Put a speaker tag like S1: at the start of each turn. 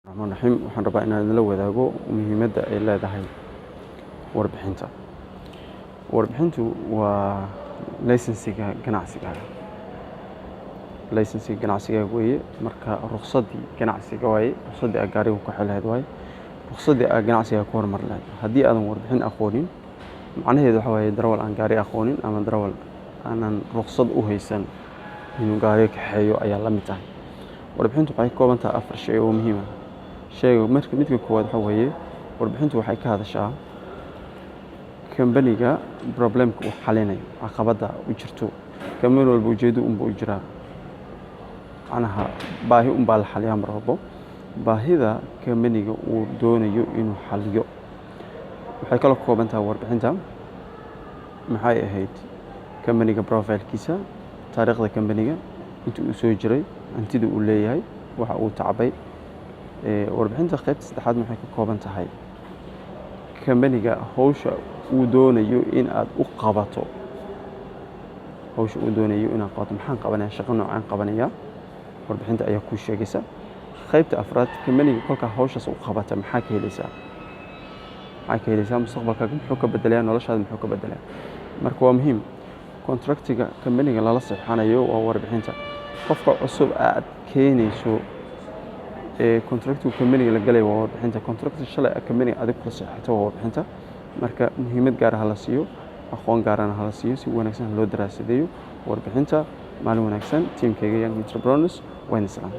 S1: الرحمن الرحيم waxaan rabaa inaan la wadaago muhiimadda ay leedahay warbixinta. Warbixintu waa laysansiga ganacsiga. Laysansiga ganacsiga weeye marka ruqsaddii ganacsiga waaye, ruqsaddii aad gaariga ku xelayd waaye, ruqsaddii aad ganacsiga ku hormar lahayd. Haddii aadan warbixin aqoonin, macnaheedu waxa waaye darawal aan gaari aqoonin ama darawal aanan ruqsad u haysan inuu gaariga kaxeeyo ayaa la mid tahay. Warbixintu waxay ka kooban tahay 4 shay oo muhiim ah. Shayga midka koowaad waxa weeye warbixintu waxay ka hadashaa kambaniga problemka uu xalinayo, caqabada u jirto. Kambani walba ujeedo u jiraa. Macnaha baahi baa la xaliyaa mar walbo. Baahida kambaniga uu doonayo inuu xaliyo waxay kala kooban tahay warbixinta maxay ahayd kambaniga profile-kiisa, taariikhda kambaniga, inta uu soo jiray, hantida uu leeyahay, waxa uu tacbay. Warbixinta qaybta saddexaad waxay ka kooban tahay kambaniga hawsha uu doonayo in aad u qabato. Hawsha uu doonayo in aad qabato maxaan qabanaya, shaqo noocaan qabanaya. Warbixinta ayaa ku sheegaysa. Qaybta afraad kambaniga kolka hawshaas u qabata maxaa ka helaysaa? Maxaa ka helaysaa mustaqbalkaaga muxuu ka bedelayaa, noloshaada muxuu ka bedelayaa? Marka waa muhiim. Contractiga kambaniga lala saxiixanayo waa warbixinta. Qofka cusub aad keenayso contractiga kambaniga la galay waa warbixinta. Contractiga shalay kambaniga aad ku saxiixato waa warbixinta. Marka muhiimad gaar ah la siiyo, aqoon gaar ah la siiyo si wanaagsan loo daraasadeeyo warbixinta. Maalin wanaagsan, teamkayga Young Entrepreneurs waa in salaam.